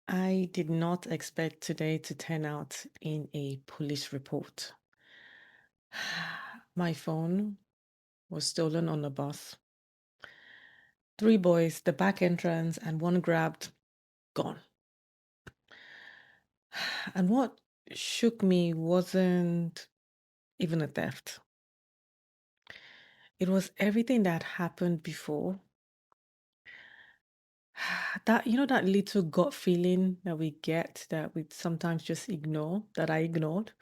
I did not expect today to turn out in a police report. My phone was stolen on the bus. Three boys, the back entrance, and one grabbed, gone. And what shook me wasn't even a theft, it was everything that happened before. That little gut feeling that we get that we sometimes just ignore, that I ignored.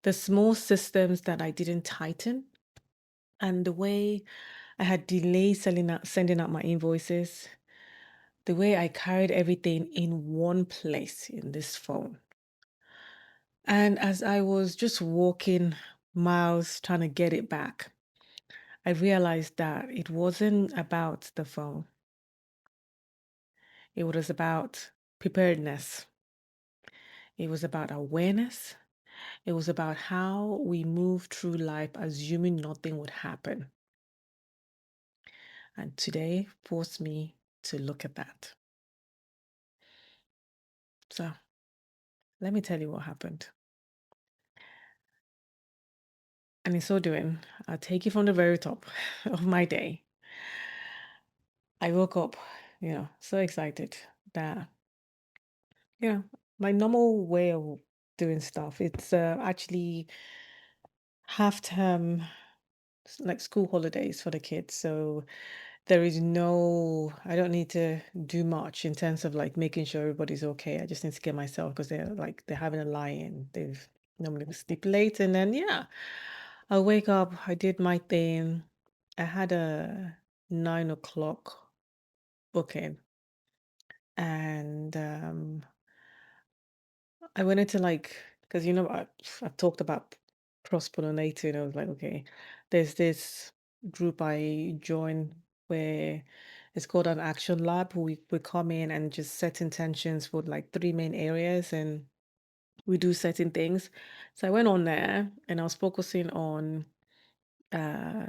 The small systems that I didn't tighten, and the way I had delayed sending out my invoices, the way I carried everything in one place in this phone. And as I was just walking miles trying to get it back, I realized that it wasn't about the phone. It was about preparedness. It was about awareness. It was about how we move through life assuming nothing would happen. And today forced me to look at that. So let me tell you what happened. And in so doing, I'll take you from the very top of my day. I woke up, so excited that, you know, my normal way of doing stuff, it's actually half term, like school holidays for the kids. So there is I don't need to do much in terms of like making sure everybody's okay. I just need to get myself because they're having a lie-in. They've normally sleep late and then yeah. I wake up, I did my thing. I had a 9 o'clock booking and I went into like because I've talked about cross-pollinating. I was like, okay, there's this group I joined where it's called an action lab. We come in and just set intentions for like three main areas and we do certain things. So I went on there and I was focusing on uh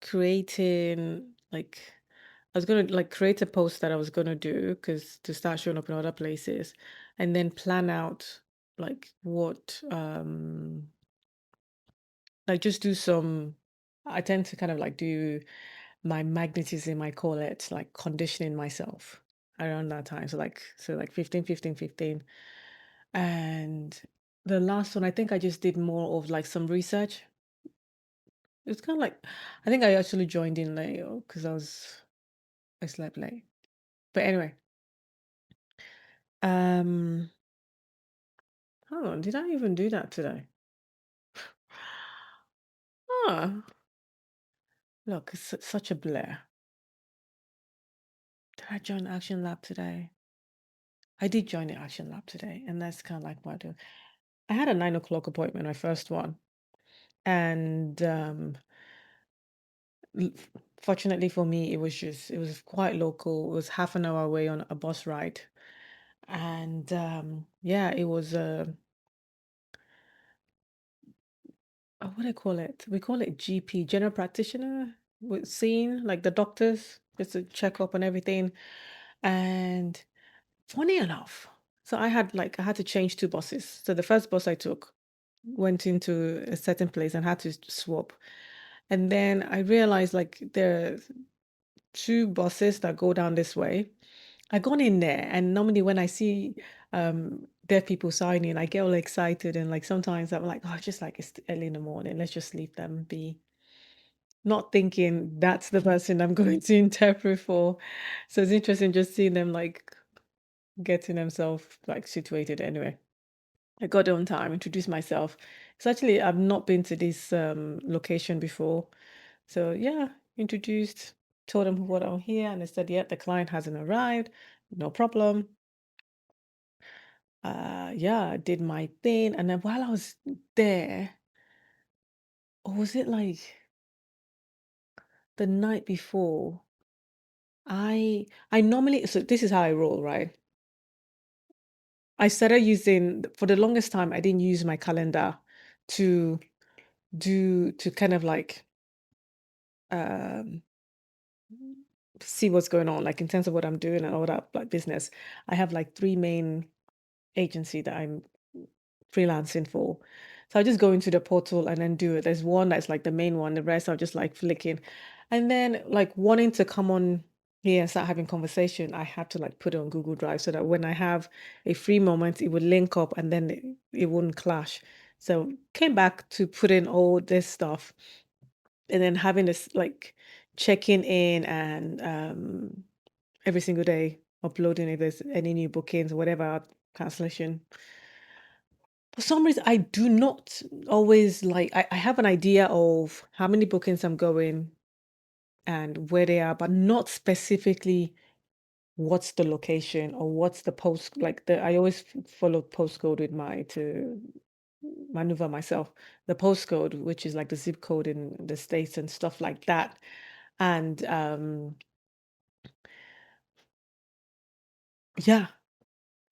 creating like I was gonna like create a post that I was gonna do because to start showing up in other places and then plan out like what like just do some I tend to kind of like do my magnetism, I call it like conditioning myself around that time. So like 15, 15, 15. And the last one, I think I just did more of like some research. It's kind of like I think I actually joined in late because I slept late. But anyway, um, hold on, did I even do that today? Ah, look, it's such a blur. Did I join the Action Lab today? I did join the Action Lab today, and that's kind of like what I do. I had a 9 o'clock appointment, my first one, and l- fortunately for me, it was quite local. It was half an hour away on a bus ride, and yeah, it was what do I call it? We call it GP, general practitioner, with seeing like the doctors, just to check up on everything. And funny enough, so I had to change two buses. So the first bus I took went into a certain place and had to swap. And then I realized like there are two buses that go down this way. I gone in there and normally when I see deaf people signing, I get all excited and like sometimes I'm like, oh, just like it's early in the morning, let's just leave them be. Not thinking that's the person I'm going to interpret for. So it's interesting just seeing them like getting themselves like situated anyway. I got there on time, introduced myself. It's actually I've not been to this location before. So yeah, introduced, told them what I'm here, and they said, yeah, the client hasn't arrived. No problem. Yeah, I did my thing. And then while I was there, or was it like the night before? I normally so this is how I roll, right? I started using for the longest time, I didn't use my calendar to to kind of like um see what's going on, like in terms of what I'm doing and all that, like business. I have like three main agency that I'm freelancing for. So I'll just go into the portal and then do it. There's one that's like the main one, the rest are just like flicking. And then like wanting to come on here and start having conversation, I had to like put it on Google Drive so that when I have a free moment, it would link up and then it wouldn't clash. So came back to put in all this stuff and then having this like checking in and every single day uploading if there's any new bookings or whatever cancellation. For some reason, I do not always like, I have an idea of how many bookings I'm going and where they are, but not specifically what's the location or what's the post. Like I always follow postcode with my to maneuver myself. The postcode, which is like the zip code in the States and stuff like that. And yeah,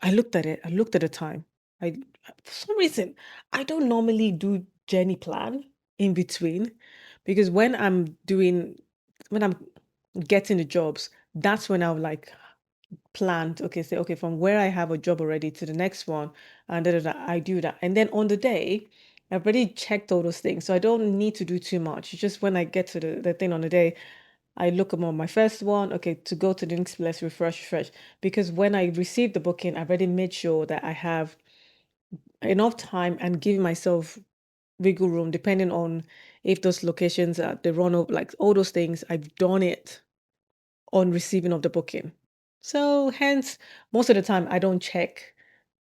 I looked at it. I looked at the time. I For some reason I don't normally do journey plan in between because when I'm getting the jobs, that's when I'll like plan to, okay, say okay from where I have a job already to the next one and I do that. And then on the day, I've already checked all those things. So I don't need to do too much. It's just when I get to the thing on the day, I look up on my first one, okay, to go to the next place, refresh. Because when I receive the booking, I've already made sure that I have enough time and give myself wiggle room depending on if those locations are they run over like all those things. I've done it on receiving of the booking. So hence most of the time I don't check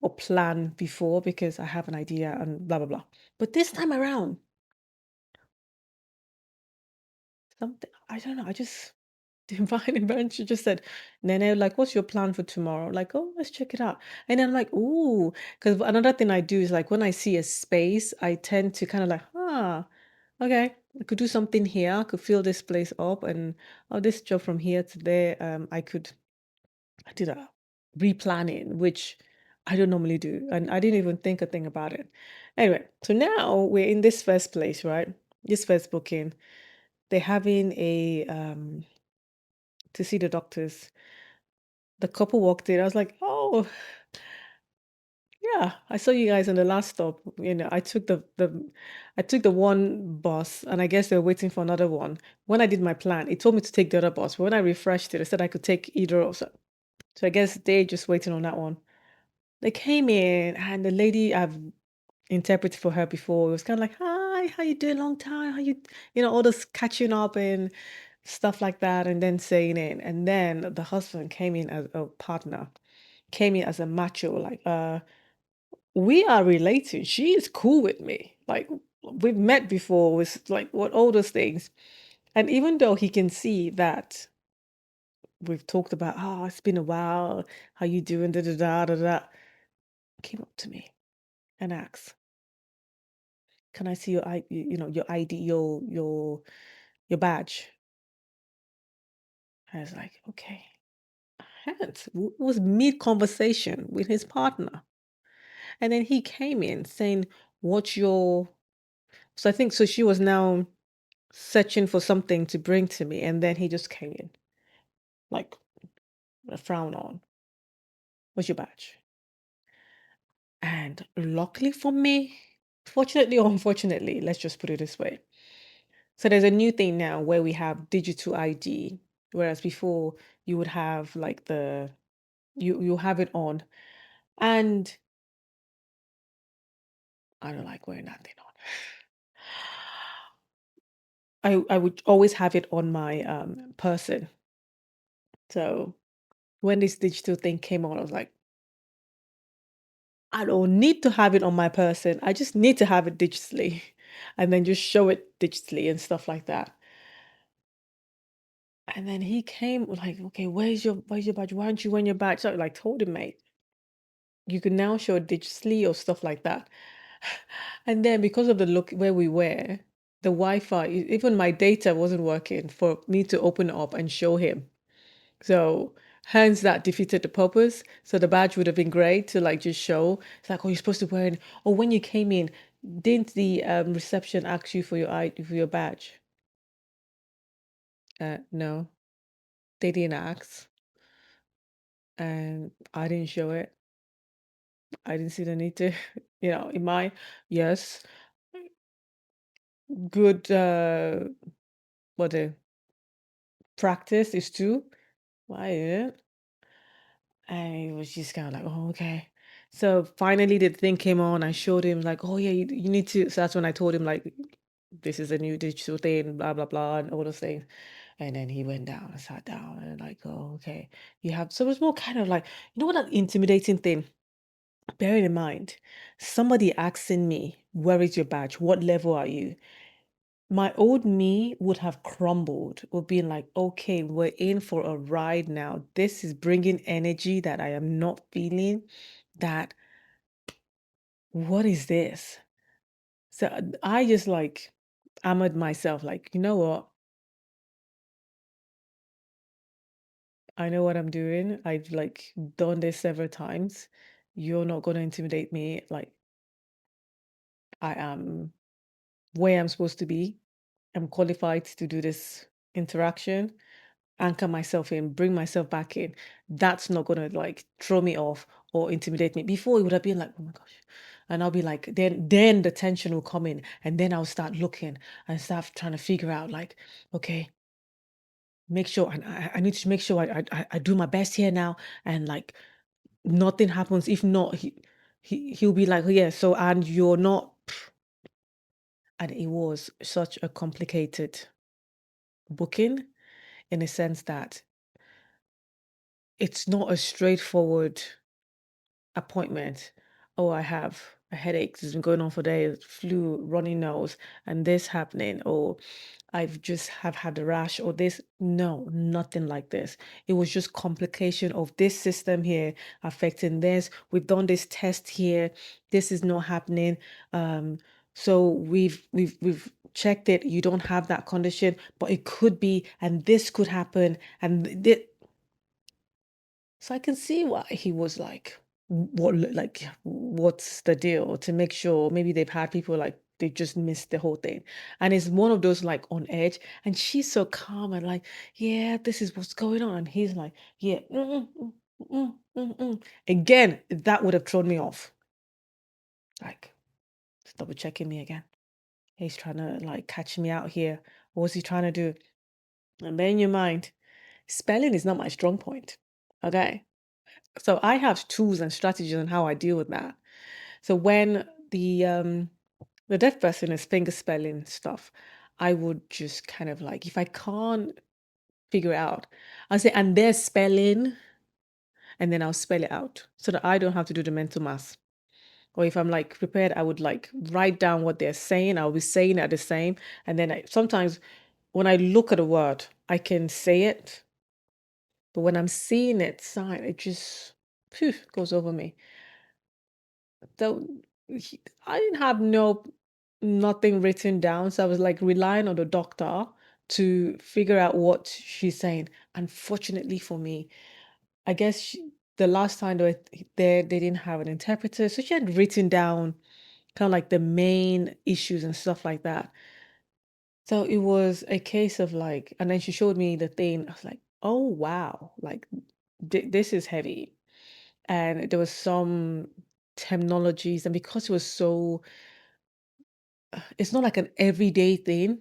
or plan before because I have an idea and blah blah blah. But this time around, something I don't know, I just divine intervention just said, Nene, like, what's your plan for tomorrow? Like, oh, let's check it out. And then I'm like, ooh, because another thing I do is like when I see a space, I tend to kind of like, okay, I could do something here. I could fill this place up and oh, this job from here to there. I did a replanning, which I don't normally do. And I didn't even think a thing about it. Anyway, so now we're in this first place, right? This first booking. They're having a to see the doctors. The couple walked in. I was like, "Oh, yeah, I saw you guys on the last stop." I took the one bus, and I guess they were waiting for another one. When I did my plan, it told me to take the other bus, but when I refreshed it, it said I could take either. So I guess they're just waiting on that one. They came in, and the lady I've interpreted for her before was kind of like, "Hi, how you doing? Long time. How all this catching up and stuff like that," and then saying it. And then the husband came in as a partner. Came in as a macho, like, we are related. She is cool with me. Like, we've met before, with like what all those things. And even though he can see that we've talked about, oh, it's been a while, how you doing, da da da da da, came up to me and asked, "Can I see your your ID, your badge?" I was like, okay. Hence, was mid conversation with his partner. And then he came in saying, "What's your..." So I think so. She was now searching for something to bring to me, and then he just came in, like a frown on. "What's your badge?" And luckily for me, fortunately or unfortunately, let's just put it this way. So there's a new thing now where we have digital ID, whereas before you would have like you have it on, and I don't like wearing that thing on. I would always have it on my person. So when this digital thing came on, I was like, I don't need to have it on my person. I just need to have it digitally and then just show it digitally and stuff like that. And then he came like, okay, where's your badge? Why aren't you wearing your badge? So I like told him, mate, you can now show it digitally or stuff like that. And then because of the look where we were, the Wi-Fi, even my data wasn't working for me to open it up and show him. So hence that defeated the purpose. So the badge would have been great to like just show. It's like, oh, you're supposed to wear it. Or when you came in, didn't the reception ask you for your badge? No. They didn't ask, and I didn't show it. I didn't see the need to, in my yes, good what the practice is to why it. And it was just kind of like, oh, okay. So finally the thing came on. I showed him like, oh yeah, you need to. So that's when I told him like, this is a new digital thing, blah blah blah, and all those things. And then he went down and sat down and like, oh, okay. You have so it was more kind of like, what that intimidating thing. Bearing in mind, somebody asking me, where is your badge? What level are you? My old me would have crumbled, would be like, okay, we're in for a ride now. This is bringing energy that I am not feeling. That, what is this? So I just like armored myself, like, you know what? I know what I'm doing. I've like done this several times. You're not going to intimidate me. Like, I am where I'm supposed to be. I'm qualified to do this interaction, anchor myself in, bring myself back in. That's not gonna like throw me off or intimidate me. Before it would have been like, oh my gosh. And I'll be like, then the tension will come in, and then I'll start looking and start trying to figure out like, okay, make sure and I need to make sure I do my best here now, and like nothing happens. If not, he'll be like, oh, yeah, so and you're not. And it was such a complicated booking in a sense that it's not a straightforward appointment. Oh, I have a headache. It's been going on for days, flu, runny nose, and this happening. Or I've just have had a rash or this. No, nothing like this. It was just complication of this system here affecting this. We've done this test here. This is not happening. Um, so we've checked it. You don't have that condition, but it could be, and this could happen, and so I can see why he was like, like, what's the deal? To make sure maybe they've had people like they just missed the whole thing. And it's one of those like on edge. And she's so calm and like, yeah, this is what's going on. And he's like, yeah. Again, that would have thrown me off. Like, double checking me again. He's trying to like catch me out here. What's he trying to do? And bear in your mind, spelling is not my strong point. Okay. So I have tools and strategies on how I deal with that. So when the deaf person is finger spelling stuff, I would just kind of like if I can't figure it out, I'll say and they're spelling, and then I'll spell it out so that I don't have to do the mental math. Or if I'm like prepared, I would like write down what they're saying. I'll be saying it the same, and then sometimes when I look at a word, I can say it, but when I'm seeing it sign, it just phew, goes over me. So I didn't have nothing written down, so I was like relying on the doctor to figure out what she's saying. Unfortunately for me, I guess the last time they were there, they didn't have an interpreter, so she had written down kind of like the main issues and stuff like that. So it was a case of like, and then she showed me the thing. I was like, oh wow, like this is heavy, and there was some terminologies, and because it was so it's not like an everyday thing,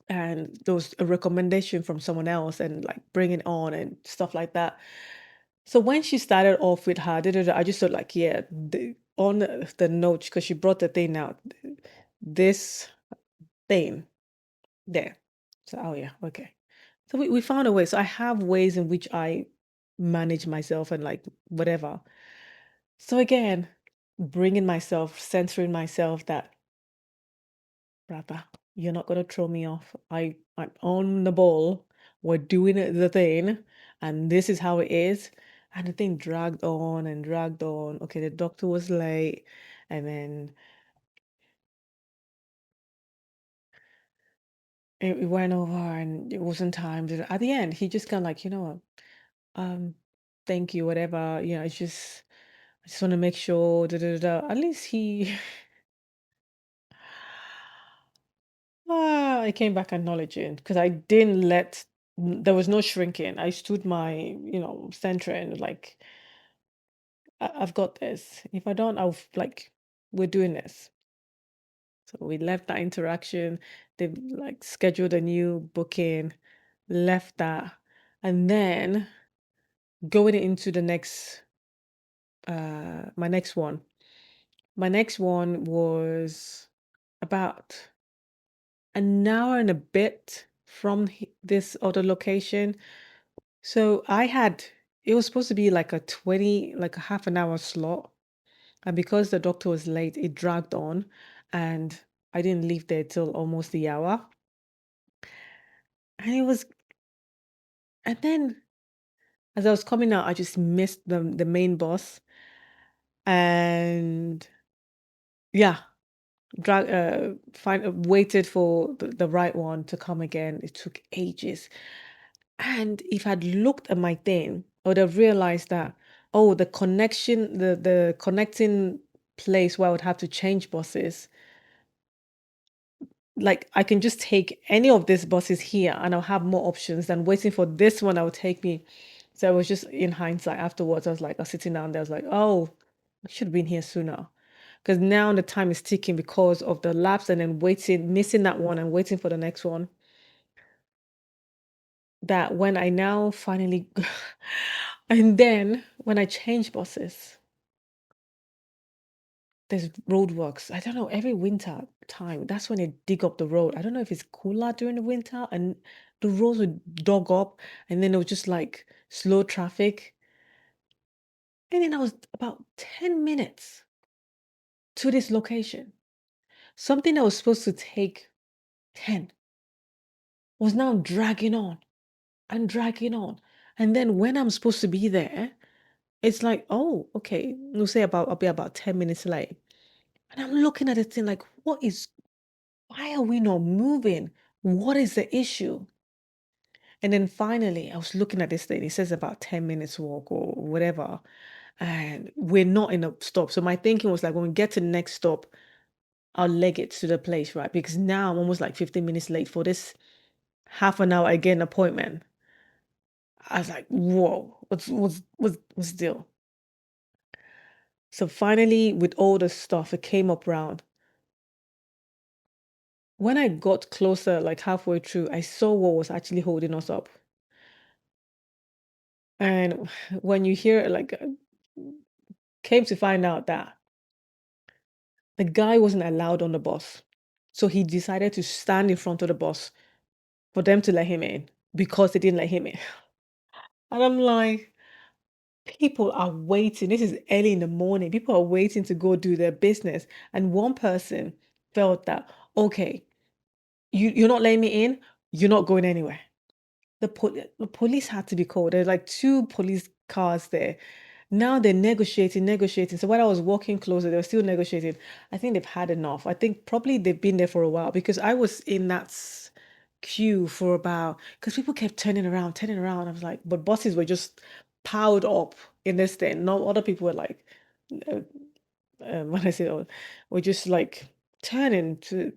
and there was a recommendation from someone else and like bring it on and stuff like that. So when she started off with her I just thought like, yeah, on the notes, because she brought the thing out, this thing there. So oh yeah, okay. So we found a way. So I have ways in which I manage myself and like whatever. So again, bringing myself, centering myself that brother, you're not gonna throw me off. I'm on the ball. We're doing it the thing, and this is how it is. And the thing dragged on and dragged on. Okay, the doctor was late, and then it went over, and it wasn't timed. And at the end, he just kind of like, you know what, thank you, whatever. It's just I just want to make sure. Da, da, da, da. At least he, I came back acknowledging because I didn't let There was no shrinking. I stood my, center and like, I've got this. If I don't, like, we're doing this. So we left that interaction. They like scheduled a new booking, left that, and then going into the next, my next one. My next one was about an hour and a bit from this other location. So it was supposed to be like like a half an hour slot. And because the doctor was late, it dragged on and I didn't leave there till almost the hour. And it was, and then as I was coming out, I just missed the main boss. And yeah, waited for the right one to come again. It took ages. And if I'd looked at my thing, I would have realized that, oh, the connecting place where I would have to change buses, like I can just take any of these buses here and I'll have more options than waiting for this one that will take me. So I was just in hindsight afterwards, I was sitting down there, I was like, oh, I should have been here sooner. Because now the time is ticking because of the lapse and then waiting, missing that one and waiting for the next one. That when I now finally and then when I change buses, there's roadworks. I don't know, every winter time, that's when they dig up the road. I don't know if it's cooler during the winter and the roads would dog up and then it was just like slow traffic. And then I was about 10 minutes to this location. Something that was supposed to take 10 was now dragging on and dragging on. And then when I'm supposed to be there, it's like, oh, okay, we'll say I'll be about 10 minutes late. And I'm looking at the thing like, why are we not moving? What is the issue? And then finally, I was looking at this thing. It says about 10 minutes walk or whatever. And we're not in a stop. So my thinking was like, when we get to the next stop, I'll leg it to the place, right? Because now I'm almost like 15 minutes late for this half an hour again appointment. I was like, whoa, what's the deal? So finally, with all the stuff, it came up round. When I got closer, like halfway through, I saw what was actually holding us up. And when you hear like came to find out that the guy wasn't allowed on the bus. So he decided to stand in front of the bus for them to let him in because they didn't let him in. And I'm like, people are waiting. This is early in the morning. People are waiting to go do their business. And one person felt that, okay, you're not letting me in, you're not going anywhere. The police had to be called. There's like two police cars there. Now they're negotiating, negotiating. So when I was walking closer, they were still negotiating. I think they've had enough. I think probably they've been there for a while because I was in that queue for about, because people kept turning around, turning around. I was like, but buses were just piled up in this thing. No other people were like, uh, when I say, oh, were just like turning to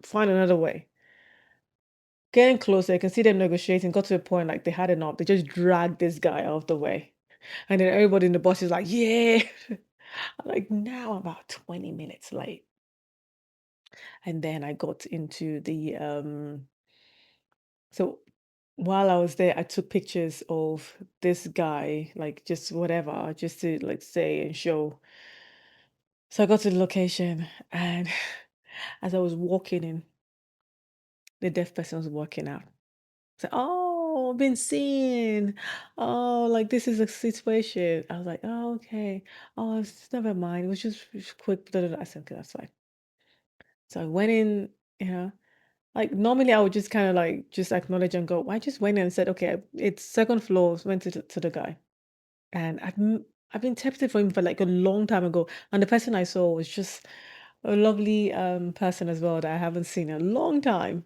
find another way. Getting closer, I can see them negotiating, got to a point like they had enough. They just dragged this guy out of the way. And then everybody in the bus is like, yeah. I'm like, now I'm about 20 minutes late. And then I got into so while I was there, I took pictures of this guy, like just whatever, just to like say and show. So I got to the location and as I was walking in, the deaf person was walking out. So, oh, I've been seen. Oh, like this is a situation. I was like, oh, okay. Oh, never mind. It was just quick. Da, da, da. I said, okay, that's fine. So I went in, you know, like normally I would just kind of like just acknowledge and go. I just went in and said, okay, it's second floor. Went to the guy, and I've been tempted for him for like a long time ago. And the person I saw was just a lovely person as well that I haven't seen in a long time.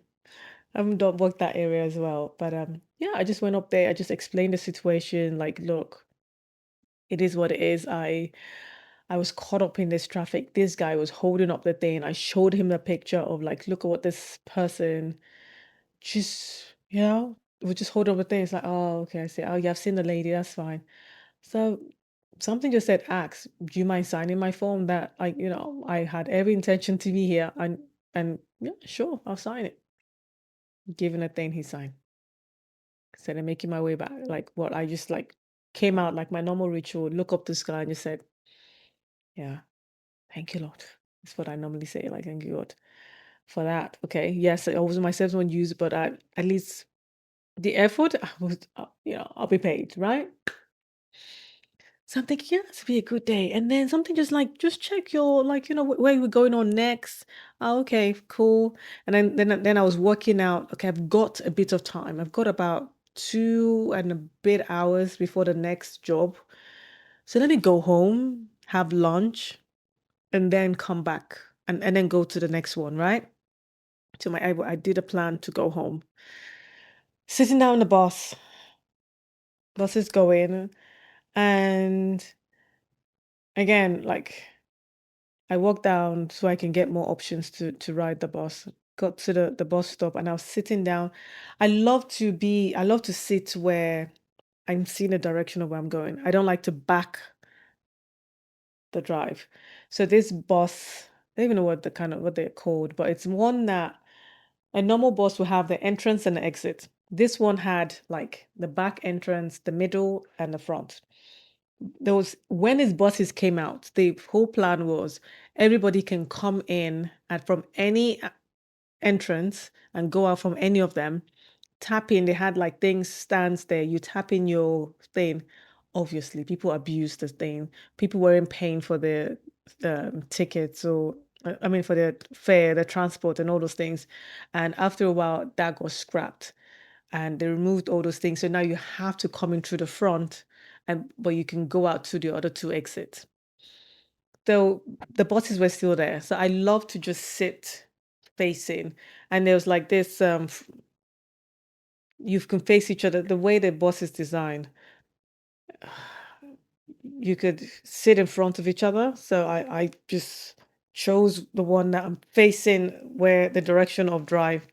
I haven't done worked that area as well. But yeah, I just went up there, I just explained the situation, like, look, it is what it is. I was caught up in this traffic. This guy was holding up the thing. I showed him a picture of like, look at what this person just, we just hold over things like, oh, okay, I see. Oh, yeah, I've seen the lady. That's fine. So something just said, ask, do you mind signing my form that I had every intention to be here and yeah, sure, I'll sign it. Given a thing, he signed. Said I'm making my way back. Like what I just like came out like my normal ritual, look up the sky and just said, yeah, thank you, Lord. That's what I normally say, like thank you, Lord, for that. Okay. Yes, I wasn't myself one use, but at least the effort I was I'll be paid, right? So I'm thinking, yeah, this would be a good day. And then something just like, just check your, like, where we're going on next. Oh, okay, cool. And then I was working out. Okay, I've got a bit of time. I've got about 2 and a bit hours before the next job. So let me go home, have lunch, and then come back and then go to the next one, right? So I did a plan to go home. Sitting down the bus is going, and again, like I walked down so I can get more options to ride the bus. Got to the bus stop and I was sitting down. I love to sit where I'm seeing the direction of where I'm going. I don't like to back the drive. So this bus, I don't even know what they're called, but it's one that a normal bus will have the entrance and the exit. This one had like the back entrance, the middle, and the front. There was when his buses came out, the whole plan was everybody can come in and from any entrance and go out from any of them. Tap in, they had like things stands there. You tap in your thing. Obviously, people abused the thing. People weren't paying for the tickets or I mean for the fare, the transport, and all those things. And after a while, that got scrapped and they removed all those things. So now you have to come in through the front, and but you can go out to the other two exits. So the buses were still there. So I love to just sit facing, and there was like this. You can face each other. The way the bus is designed, you could sit in front of each other. So I just chose the one that I'm facing, where the direction of drive,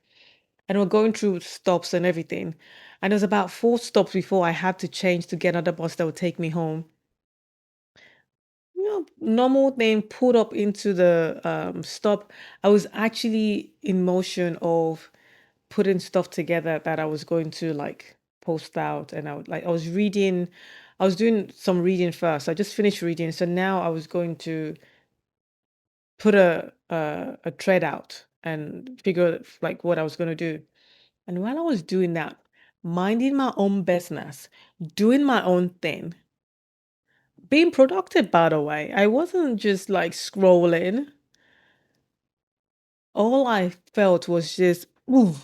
and we're going through stops and everything. And it was about 4 stops before I had to change to get another bus that would take me home. Normal thing, pulled up into the stop. I was actually in motion of putting stuff together that I was going to like post out, and I was reading, I was doing some reading first. I just finished reading, so now I was going to put a thread out and figure like what I was going to do. And while I was doing that, minding my own business, doing my own thing, being productive, by the way, I wasn't just like scrolling. All I felt was just, ooh.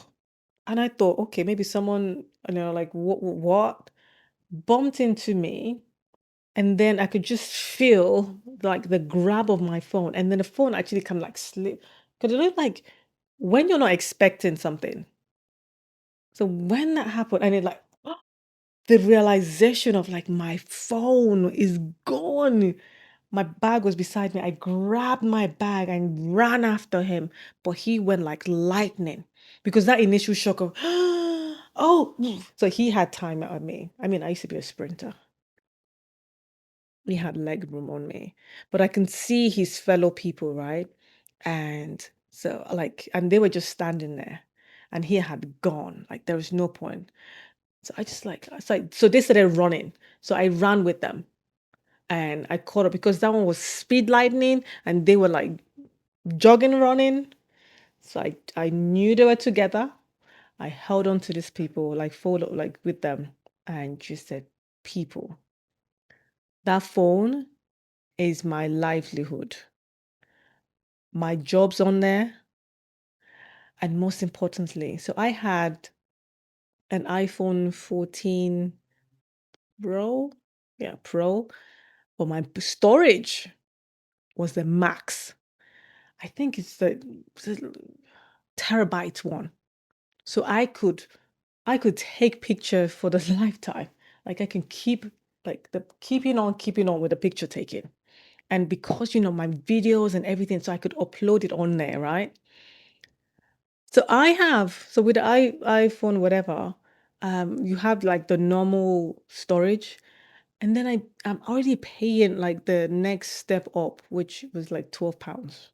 And I thought, okay, maybe someone, like what bumped into me. And then I could just feel like the grab of my phone. And then the phone actually kind of like slip. Because it looked like when you're not expecting something. So when that happened, and it like, the realization of like my phone is gone. My bag was beside me. I grabbed my bag and ran after him, but he went like lightning because that initial shock of, oh, so he had time on me. I mean, I used to be a sprinter. He had leg room on me, but I can see his fellow people, right? And so, like, and they were just standing there, and he had gone. Like, there was no point. So so they started running. So I ran with them and I caught up because that one was speed lightning and they were like jogging, running. So I knew they were together. I held on to these people, like followed like with them, and just said, people, that phone is my livelihood. My job's on there. And most importantly, so I had an iPhone 14 Pro. Yeah, Pro. But my storage was the max. I think it's the terabyte one. So I could take picture for the lifetime. Like I can keep like the keeping on with the picture taking. And because my videos and everything, so I could upload it on there, right? So with the iPhone, whatever, you have like the normal storage, and then I'm already paying like the next step up, which was like £12.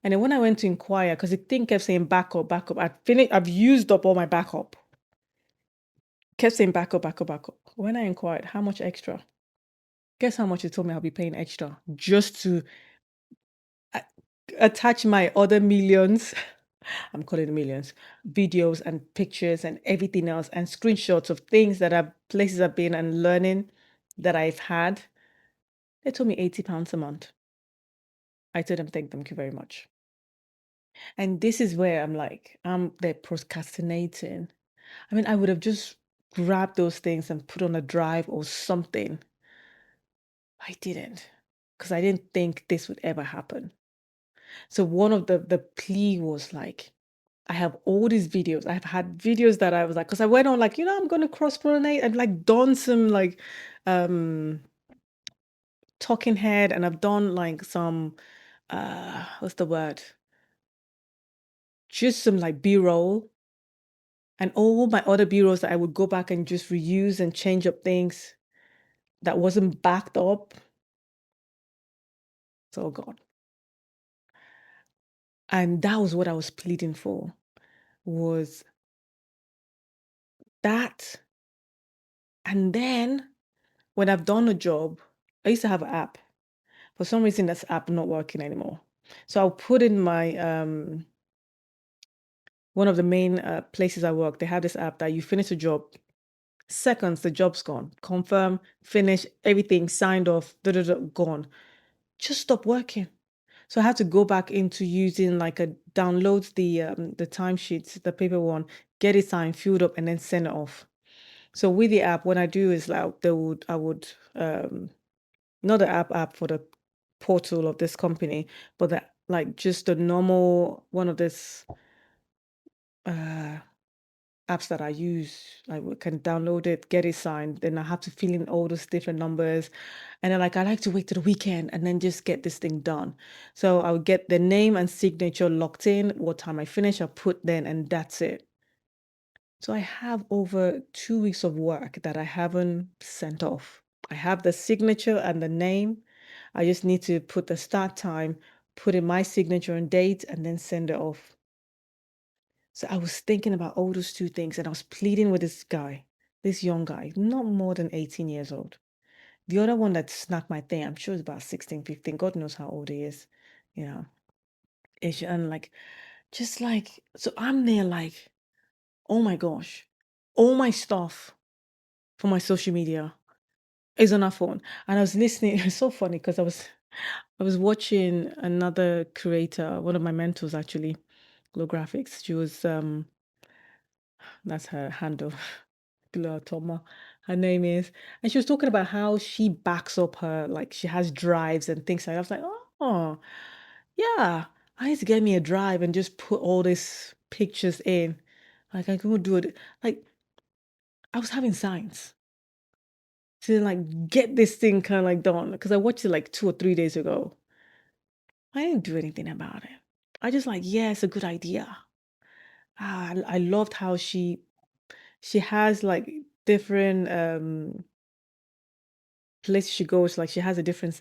And then when I went to inquire, because the thing kept saying backup, backup, I've used up all my backup. Kept saying backup, backup, backup. When I inquired, how much extra? Guess how much they told me I'll be paying extra just to a- attach my other millions. I'm calling it millions, videos and pictures and everything else and screenshots of things that I've places I've been and learning that I've had. They told me £80 a month. I told them thank you very much. And this is where I'm like, they're procrastinating. I mean, I would have just grabbed those things and put on a drive or something. I didn't, because I didn't think this would ever happen. So one of the plea was like, I have all these videos. I've had videos that I was like, because I went on like, I'm gonna cross pollinate and like done some like um talking head, and I've done like some what's the word? Just some like B-roll, and all my other B-rolls that I would go back and just reuse and change up things that wasn't backed up. It's all gone. And that was what I was pleading for, was that. And then when I've done a job, I used to have an app. For some reason, that's app not working anymore. So I'll put in my one of the main places I work. They have this app that you finish a job, seconds the job's gone. Confirm, finish, everything signed off, da, da, da, gone. Just stop working. So I had to go back into using like a download the timesheets, the paper one, get it signed, filled up, and then send it off. So with the app, what I do is like I would not the app for the portal of this company, but the like just the normal one of this uh apps that I use. Can download it, get it signed, then I have to fill in all those different numbers. And then like I like to wait till the weekend and then just get this thing done. So I'll get the name and signature locked in, what time I finish, I'll put then, and that's it. So I have over 2 weeks of work that I haven't sent off. I have the signature and the name. I just need to put the start time, put in my signature and date, and then send it off. So I was thinking about all those two things, and I was pleading with this guy, this young guy, not more than 18 years old. The other one that snapped my thing, I'm sure is about 16, 15. God knows how old he is. You know, and like, just like, so I'm there like, oh my gosh, all my stuff for my social media is on our phone. And I was listening. It's so funny because I was watching another creator, one of my mentors actually, Glow Graphics. She was that's her handle, Glow Toma, her name is. And she was talking about how she backs up her, like she has drives and things like that. I was like, oh, yeah, I need to get me a drive and just put all these pictures in. Like I could do it. Like I was having signs to like get this thing kind of like done because I watched it like 2 or 3 days ago. I didn't do anything about it. I just like, yeah, it's a good idea. I loved how she has like different places she goes. Like she has a different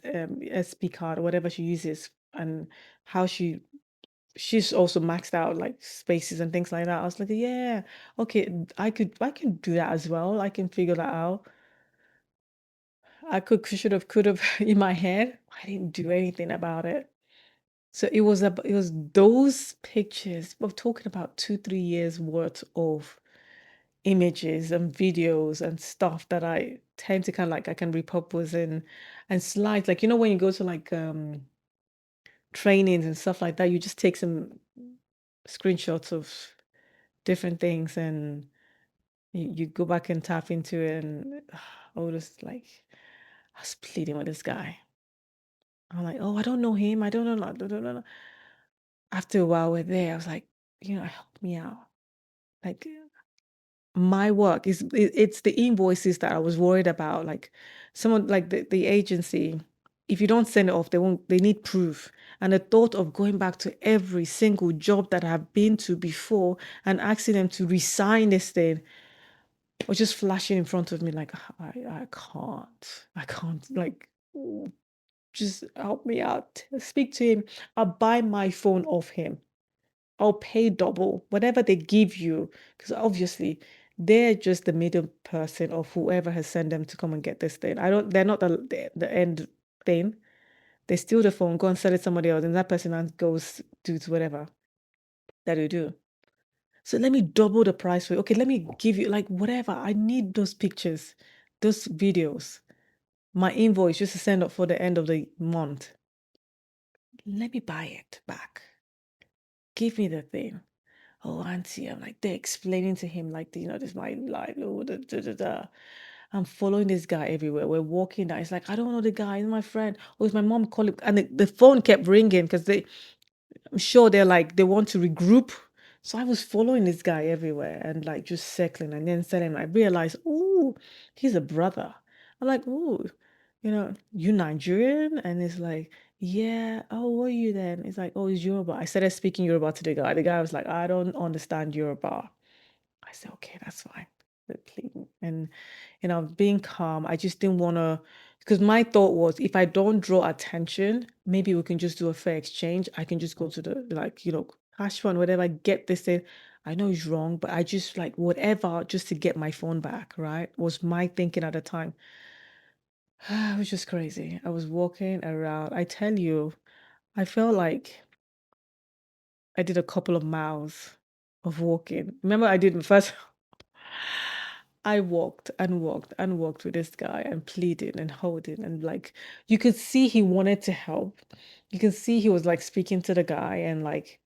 SP card or whatever she uses, and how she's also maxed out like spaces and things like that. I was like, yeah, okay, I can do that as well. I can figure that out. Could have in my head. I didn't do anything about it. So it was those pictures. We're talking about 2, 3 years worth of images and videos and stuff that I tend to kind of like I can repurpose and slides. Like when you go to like trainings and stuff like that, you just take some screenshots of different things and you go back and tap into it and all this like I was pleading with this guy. I'm like, oh, I don't know him. I don't know. I don't know. After a while, we're there. I was like, help me out. Like my work it's the invoices that I was worried about. Like someone like the agency, if you don't send it off, they need proof. And the thought of going back to every single job that I've been to before and asking them to resign this thing, was just flashing in front of me like I can't like just help me out. Speak to him. I'll buy my phone off him. I'll pay double, whatever they give you, because obviously they're just the middle person of whoever has sent them to come and get this thing. They're not the end thing. They steal the phone, go and sell it to somebody else, and that person goes do to whatever that you do. So let me double the price for you. Okay, let me give you like whatever. I need those pictures, those videos, my invoice just to send up for the end of the month. Let me buy it back. Give me the thing. Oh, auntie, I'm like, they're explaining to him, like, this is my life. Oh, I'm following this guy everywhere. We're walking down. It's like, I don't know the guy. He's my friend. Oh, it's my mom calling. And the phone kept ringing because I'm sure they're like, they want to regroup. So I was following this guy everywhere and like just circling and then telling him, I realized, oh, he's a brother. I'm like, oh, you Nigerian? And it's like, yeah, oh, what are you then? It's like, oh, it's Yoruba. I started speaking Yoruba to the guy. The guy was like, I don't understand Yoruba. I said, okay, that's fine. And being calm, I just didn't want to, because my thought was if I don't draw attention, maybe we can just do a fair exchange. I can just go to the like, cash fund, whatever, get this thing. I know it's wrong, but I just like whatever just to get my phone back, right? Was my thinking at the time. It was just crazy. I was walking around. I tell you, I felt like I did a couple of miles of walking. Remember, I did first. I walked and walked and walked with this guy and pleading and holding and like you could see he wanted to help. You can see he was like speaking to the guy and like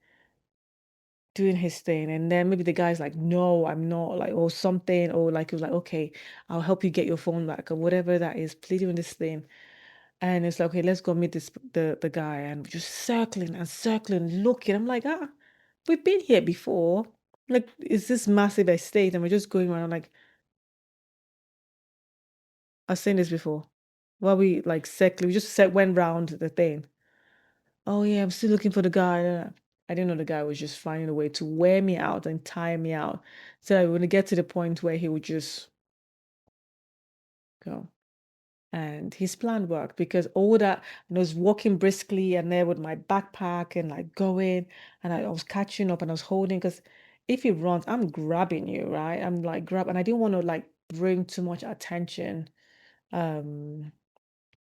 doing his thing. And then maybe the guy's like, no, I'm not, like, or something, or like he was like, okay, I'll help you get your phone back or whatever that is, pleading with this thing. And it's like, okay, let's go meet the guy and we're just circling and circling, looking. I'm like, we've been here before. Like, it's this massive estate, and we're just going around like I've seen this before. While we like circling, we just went round the thing. Oh yeah, I'm still looking for the guy. I didn't know the guy was just finding a way to wear me out and tire me out. So I would get to the point where he would just go. And his plan worked because all that, and I was walking briskly and there with my backpack and like going, and I was catching up and I was holding because if he runs, I'm grabbing you, right? I'm like and I didn't want to like bring too much attention um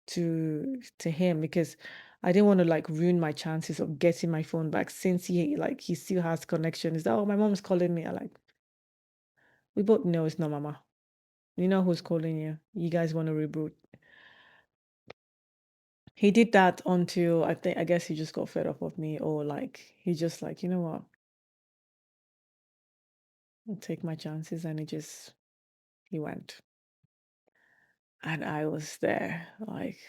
to him because I didn't want to like ruin my chances of getting my phone back since he still has connection. Is that oh my mom's calling me? I like we both know it's not mama. You know who's calling you. You guys want to reboot. He did that until I guess he just got fed up of me or like he just like, you know what? I'll take my chances and he went. And I was there like,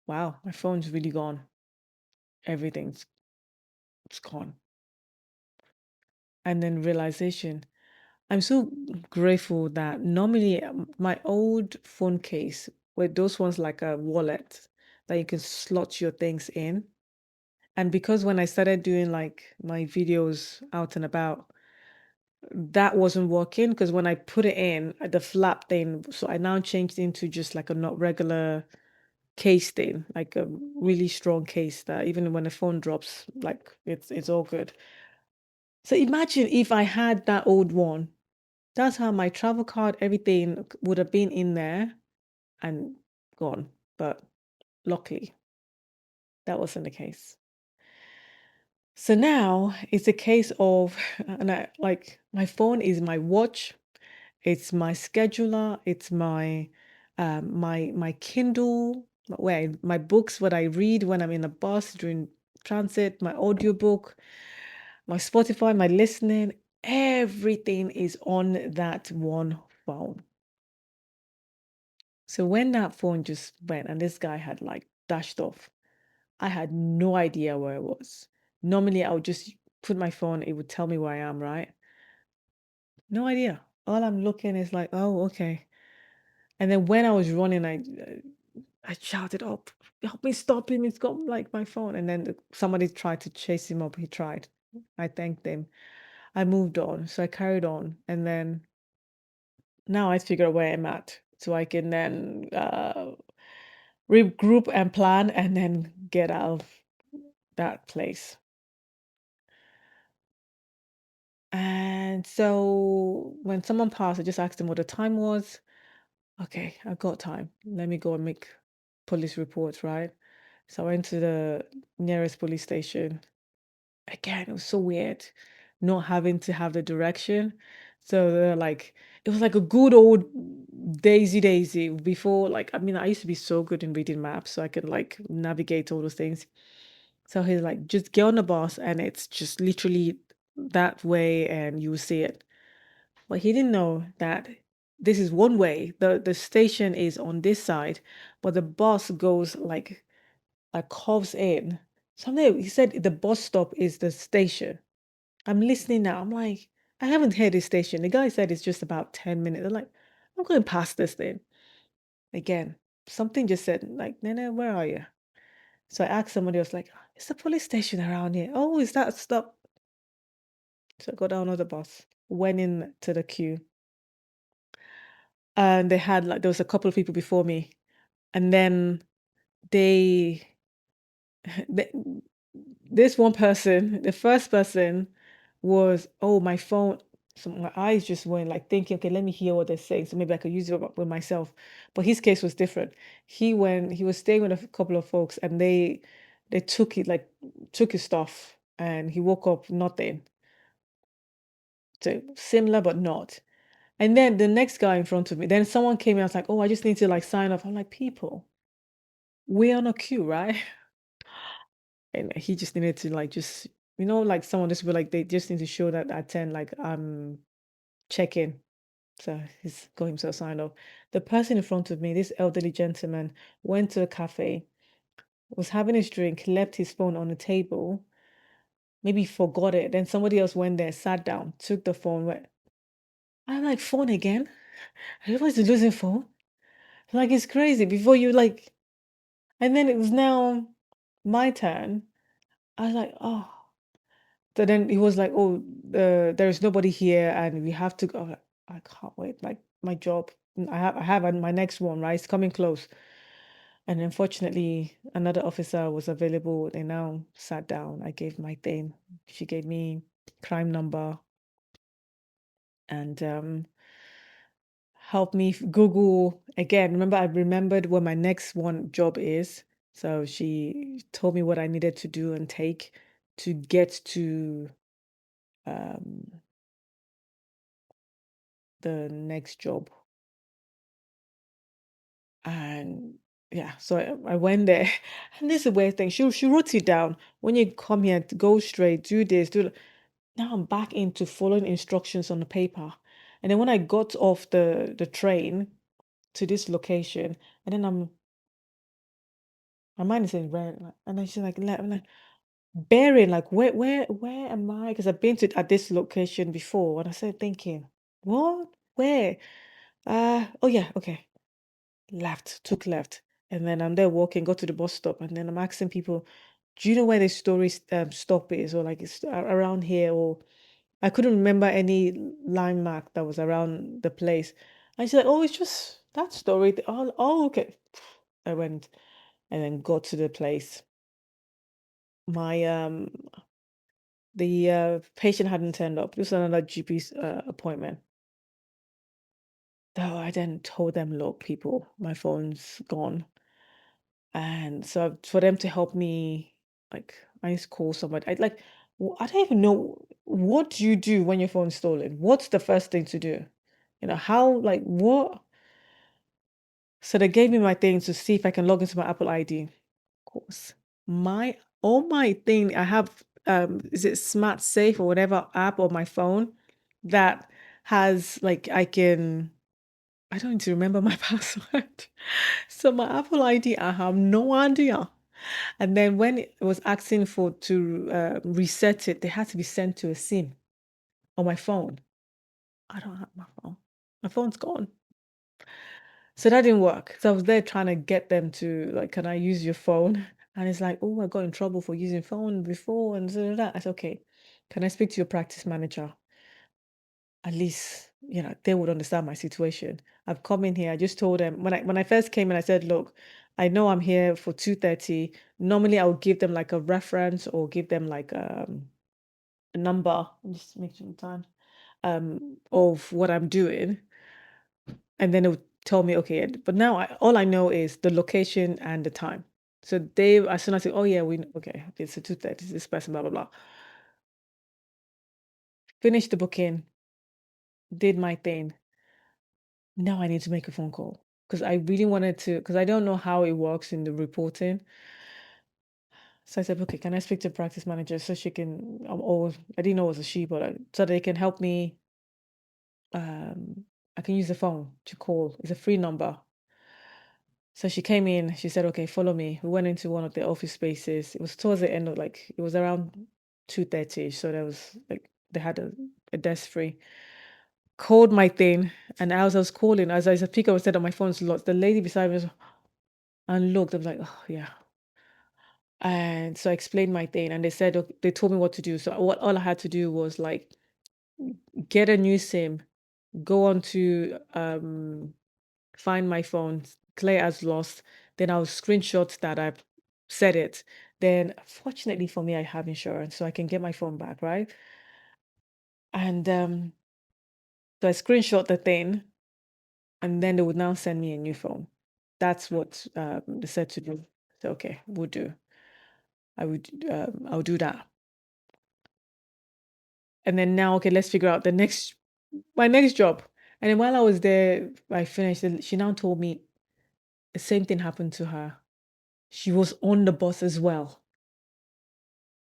wow, my phone's really gone. Everything's it's gone. And then realization. I'm so grateful that normally my old phone case were those ones like a wallet that you can slot your things in. And because when I started doing like my videos out and about, that wasn't working because when I put it in, the flap thing, so I now changed into just like a not regular case thing, like a really strong case that even when the phone drops, like it's all good. So imagine if I had that old one. That's how my travel card, everything would have been in there and gone. But luckily, that wasn't the case. So now it's a case of, and I like my phone is my watch, it's my scheduler, it's my Kindle, where my books, what I read when I'm in a bus during transit, my audiobook, my Spotify, my listening, everything is on that one phone. So when that phone just went and this guy had like dashed off, I had no idea where it was. Normally, I would just put my phone, it would tell me where I am, right? No idea. All I'm looking is like, oh, okay. And then when I was running, I shouted up, help me stop him. It's got like my phone. And then somebody tried to chase him up. He tried. I thanked them. I moved on. So I carried on. And then now I figure out where I'm at. So I can then regroup and plan and then get out of that place. And so when someone passed, I just asked them what the time was. Okay, I got time. Let me go and make police reports, right? So I went to the nearest police station. Again, it was so weird not having to have the direction. So they're like, it was like a good old daisy before. Like, I mean, I used to be so good in reading maps, so I could like navigate all those things. So he's like, just get on the bus, and it's just literally that way, and you will see it. But he didn't know that this is one way. The station is on this side, but the bus goes like curves in. Something he said the bus stop is the station. I'm listening now. I'm like, I haven't heard this station. The guy said it's just about 10 minutes. I'm like, I'm going past this thing. Again, something just said, like, Nene, where are you? So I asked somebody else, like, is the police station around here? Oh, is that stop? So I got down on the bus, went in to the queue, and they had like there was a couple of people before me, and then they, they this one person, the first person was, oh, my phone. So my eyes just went like thinking, okay, let me hear what they're saying. So maybe I could use it with myself. But his case was different. He was staying with a couple of folks and they took it like took his stuff and he woke up nothing. So similar but not. And then the next guy in front of me, then someone came and I was like, oh, I just need to like sign off. I'm like, people, we're on a queue, right? And he just needed to like just like someone just be like they just need to show that at 10 like check in. So he's got himself signed off. The person in front of me, this elderly gentleman, went to a cafe, was having his drink, left his phone on the table, maybe forgot it. Then somebody else went there, sat down, took the phone, went. I'm like, phone again? Everybody's losing phone. Like it's crazy. Before you like, and then it was now my turn. I was like, oh. So then he was like, "Oh, there's nobody here, and we have to go." I'm like, I can't wait. Like my job, I have my next one, right? It's coming close. And unfortunately, another officer was available. They now sat down. I gave my thing. She gave me crime number and helped me Google again. Remember, I remembered where my next one job is. So she told me what I needed to do and take to get to um, the next job. And yeah, so I went there. And this is a weird thing. She wrote it down. When you come here, to go straight, do this, do that. Now I'm back into following instructions on the paper. And then when I got off the train to this location, and then my mind is in red, and then she's like, I'm like bearing, like where am I? Because I've been to at this location before, and I started thinking, what? Where? Oh yeah, okay. Left, took left. And then I'm there walking, got to the bus stop, and then I'm asking people, do you know where the story stop is? Or like it's around here, or I couldn't remember any landmark that was around the place. And she's like, oh, it's just that story. Oh, okay. I went and then got to the place. My the patient hadn't turned up. This was another GP's appointment. So I then told them, look, people, my phone's gone. And so for them to help me, like I used to call somebody. I don't even know what do you do when your phone's stolen? What's the first thing to do? How like what? So they gave me my thing to see if I can log into my Apple ID. Of course. My all my thing I have is it Smart Safe or whatever app on my phone that has like I don't need to remember my password. So my Apple ID, I have no idea. And then when it was asking for to reset it, they had to be sent to a SIM on my phone. I don't have my phone. My phone's gone. So that didn't work. So I was there trying to get them to like, can I use your phone? And it's like, oh, I got in trouble for using phone before and so that. I said, okay, can I speak to your practice manager? at least, they would understand my situation. I've come in here, I just told them when I first came in, I said, look, I know I'm here for 2:30. Normally I would give them like a reference or give them like a number, just make sure time, of what I'm doing. And then it would tell me, okay, but now all I know is the location and the time. So they, as soon as I say, oh yeah, okay, it's a 2:30, this person, blah, blah, blah. Finished the booking, did my thing. Now I need to make a phone call because I really wanted to, because I don't know how it works in the reporting. So I said, okay, can I speak to practice manager so she can, or I didn't know it was a she, but so they can help me. Um, I can use the phone to call. It's a free number. So she came in, she said, okay, follow me. We went into one of the office spaces. It was towards the end of like, it was around 2:30. So there was like, they had a desk free. Called my thing. And as I was calling, as I pick up and said on my phone's locked, the lady beside me was, and looked, I was like, oh yeah. And so I explained my thing and they said, okay, they told me what to do. So all I had to do was like get a new SIM, go on to find my phone, clear as lost. Then I'll screenshot that I've said it. Then fortunately for me, I have insurance, so I can get my phone back, right? And so I screenshot the thing, and then they would now send me a new phone. That's what they said to do. So okay, we'll do. I'll do that. And then now, okay, let's figure out my next job. And then while I was there, I finished. And she now told me the same thing happened to her. She was on the bus as well.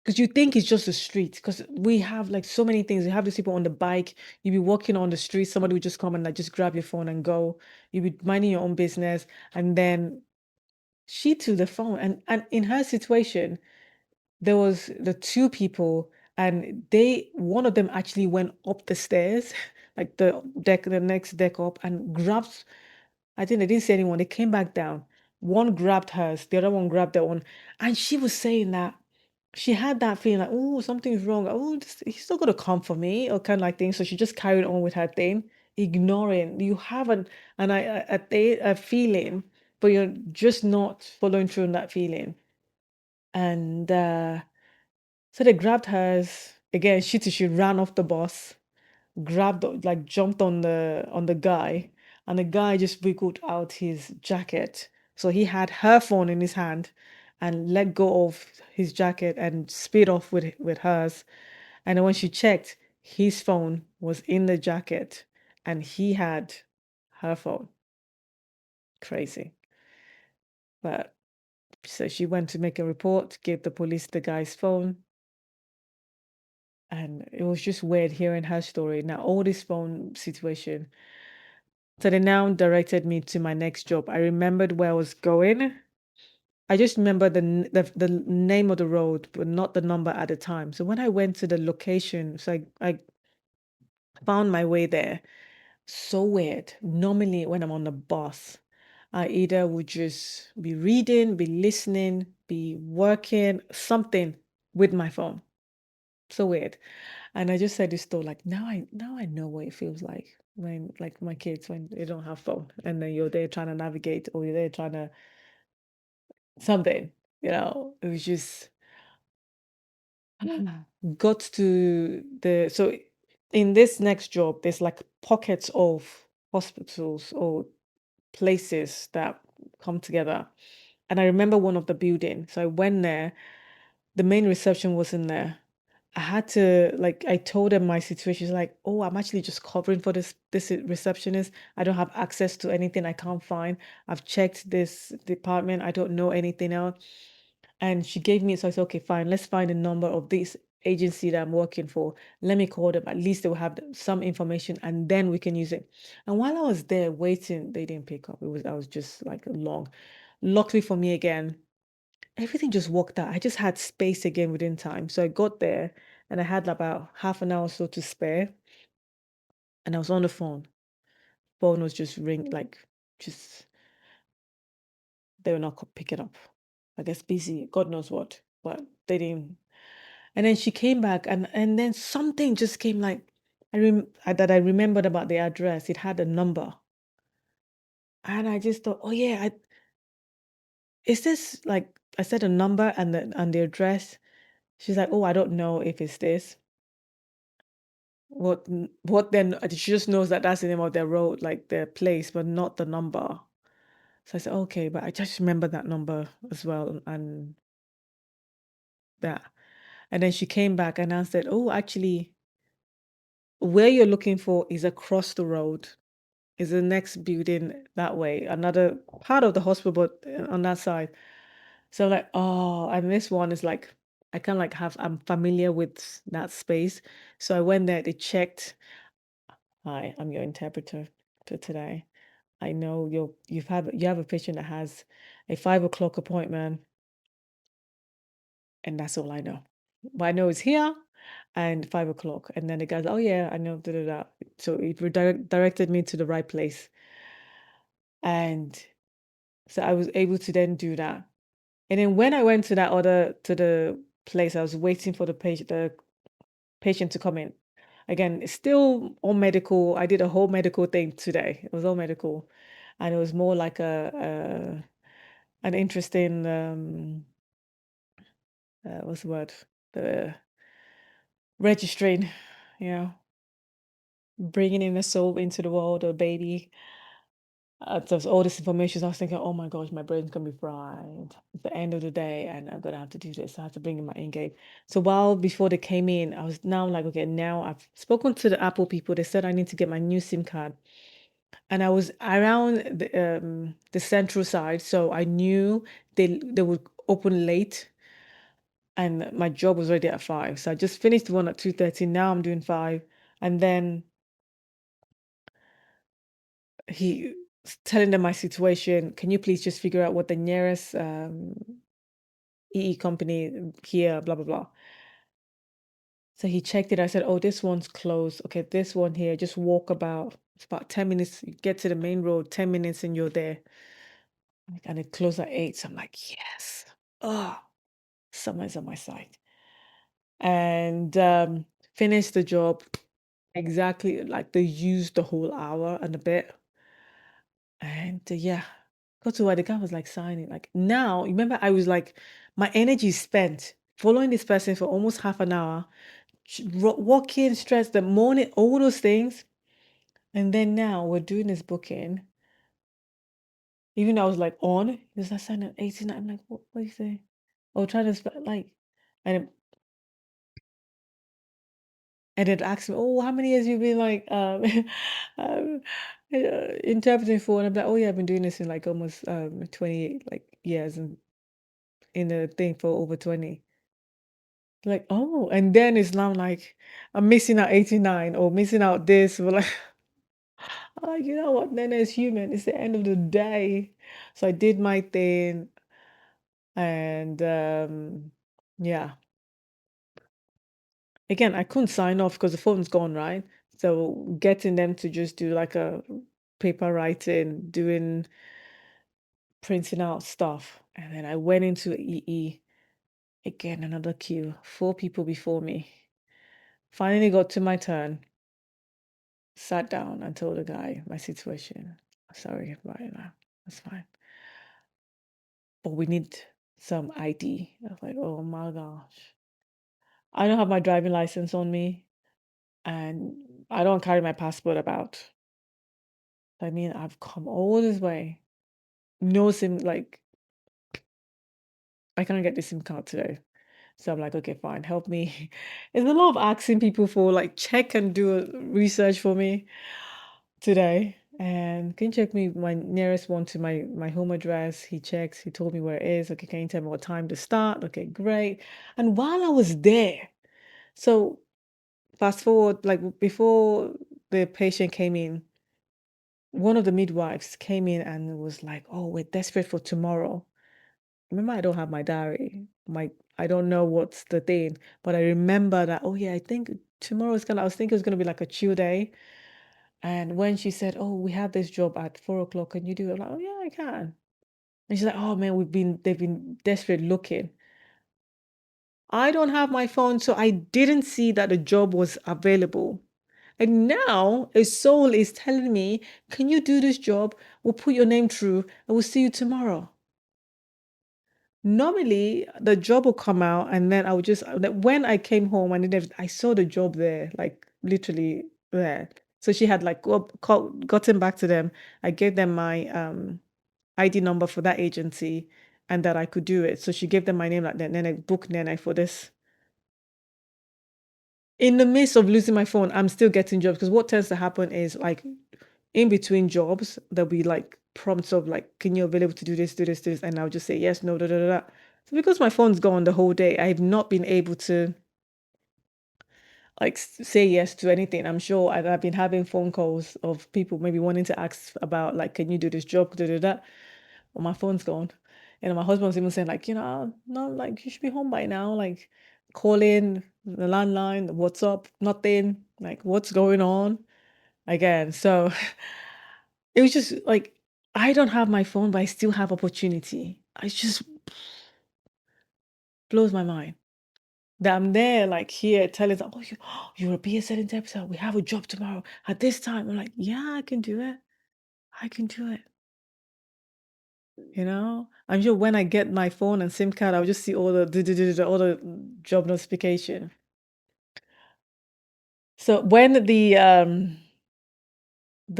Because you think it's just a street, because we have like so many things. You have these people on the bike, you be walking on the street, somebody would just come and like just grab your phone and go. You be minding your own business, and then she took the phone. And in her situation, there was the two people, and one of them actually went up the stairs, like the next deck up, and grabbed. I think they didn't see anyone. They came back down. One grabbed hers, the other one grabbed that one, and she was saying that she had that feeling like, oh, something's wrong. Oh, he's not gonna come for me, or kind of like thing. So she just carried on with her thing, ignoring. You have a feeling, but you're just not following through on that feeling. And so they grabbed hers again. She ran off the bus, like jumped on the guy, and the guy just wiggled out his jacket. So he had her phone in his hand and let go of his jacket and sped off with hers. And then when she checked, his phone was in the jacket and he had her phone. Crazy. But so she went to make a report, gave the police the guy's phone, and it was just weird hearing her story. Now, all this phone situation. So they now directed me to my next job. I remembered where I was going. I just remember the name of the road, but not the number at the time. So when I went to the location, so I found my way there. So weird. Normally, when I'm on the bus, I either would just be reading, be listening, be working, something with my phone. So weird. And I just said this though, like now I know what it feels like when like my kids when they don't have phone and then you're there trying to navigate or you're there trying to something, it was just got to the so in this next job, there's like pockets of hospitals or places that come together. And I remember one of the building. So I went there, the main reception was in there. I had to like I told them my situation. She's like, oh, I'm actually just covering for this receptionist. I don't have access to anything I can't find. I've checked this department. I don't know anything else. And she gave me, so I said, okay, fine, let's find the number of this agency that I'm working for. Let me call them. At least they will have some information and then we can use it. And while I was there waiting, they didn't pick up. I was just like long. Luckily for me again, everything just worked out. I just had space again within time. So I got there and I had about half an hour or so to spare. And I was on the phone. Phone was just ring like just they were not picking up. I guess busy, God knows what. But they didn't. And then she came back and then something just came like that I remembered about the address. It had a number, and I just thought, oh yeah, is this like I said a number and the address. She's like, oh, I don't know if it's this. What then? She just knows that that's the name of their road, like their place, but not the number. So I said, okay, but I just remember that number as well, and that. And then she came back and I said, oh, actually, where you're looking for is across the road, is the next building that way, another part of the hospital, but on that side. So like, oh, and this one is like, I kind of like I'm familiar with that space. So I went there, they checked. Hi, I'm your interpreter for today. I know you have a patient that has a 5 o'clock appointment, and that's all I know. But I know it's here and 5 o'clock. And then the guy's, oh yeah, I know, da, da, da. So it directed me to the right place. And so I was able to then do that. And then when I went to to the place, I was waiting for the patient to come in. Again, it's still all medical. I did a whole medical thing today. It was all medical. And it was more like an interesting what's the word? The registering, you know, bringing in a soul into the world, a baby. So all this information, so I was thinking, oh my gosh, my brain's gonna be fried at the end of the day, and I'm gonna have to do this. I have to bring in my in-game. So while before they came in, I was now like, okay, now I've spoken to the Apple people. They said I need to get my new SIM card, and I was around the central side, so I knew they would open late, and my job was already at 5. So I just finished the one at 2:30. Now I'm doing 5, and then he telling them my situation. Can you please just figure out what the nearest EE company here, blah blah blah. So he checked it. I said, oh, this one's closed. Okay, this one here, just walk about. It's about 10 minutes. You get to the main road, 10 minutes, and you're there. And it closed at 8. So I'm like, yes. Oh, someone's on my side. And finished the job exactly like they used the whole hour and a bit. And yeah, got to where the guy was like signing. Like now, remember, I was like, my energy is spent following this person for almost half an hour, walking, stress, the morning, all those things. And then now we're doing this booking. Even though I was like on, he was like signing at 89. I'm like, what do you say? Oh, trying to like, and and it asked me, oh, how many years you been like um interpreting for? And I'm like, oh yeah, I've been doing this in like almost 20 like years and in the thing for over 20. Like, oh, and then it's now like I'm missing out 89 or missing out this. But like, oh, you know what? Nene is human. It's the end of the day. So I did my thing, and yeah. Again, I couldn't sign off because the phone's gone, right? So getting them to just do like a paper writing, doing printing out stuff. And then I went into EE. Again, another queue. 4 people before me. Finally got to my turn. Sat down and told the guy my situation. Sorry about it now. That's fine. But we need some ID. I was like, oh my gosh. I don't have my driving license on me and I don't carry my passport about. I mean, I've come all this way. No SIM, like, I can't get the SIM card today. So I'm like, okay, fine, help me. It's a lot of asking people for like check and do a research for me today. And can you check me my nearest one to my home address? He checks, he told me where it is. Okay, can you tell me what time to start? Okay, great. And while I was there, so fast forward, like before the patient came in, one of the midwives came in and was like, oh, we're desperate for tomorrow. Remember, I don't have my diary. I don't know what's the thing, but I remember that, oh yeah, I think tomorrow's I was thinking it was gonna be like a chill day. And when she said, oh, we have this job at 4 o'clock, can you do it? I'm like, oh yeah, I can. And she's like, oh man, they've been desperate looking. I don't have my phone, so I didn't see that the job was available. And now a soul is telling me, can you do this job? We'll put your name through and we'll see you tomorrow. Normally, the job will come out, and then I would just when I came home and I saw the job there, like literally there. So she had like gotten back to them. I gave them my ID number for that agency and that I could do it. So she gave them my name like that. Nene, book Nene for this. In the midst of losing my phone, I'm still getting jobs because what tends to happen is like in between jobs, there'll be like prompts of like, can you available to do this, do this, do this? And I'll just say yes, no, da, da, da, da. So because my phone's gone the whole day, I've not been able to like say yes to anything. I'm sure I've been having phone calls of people maybe wanting to ask about like, can you do this job, da, da, da. Well, my phone's gone. And my husband's even saying like, no, like you should be home by now. Like calling the landline, the WhatsApp, nothing. Like what's going on? Again. So it was just like I don't have my phone, but I still have opportunity. It just blows my mind that I'm there, like here, telling them, "Oh, you're a BSN interpreter. We have a job tomorrow at this time." I'm like, "Yeah, I can do it. I can do it." I'm sure when I get my phone and SIM card, I'll just see all the job notification. So when the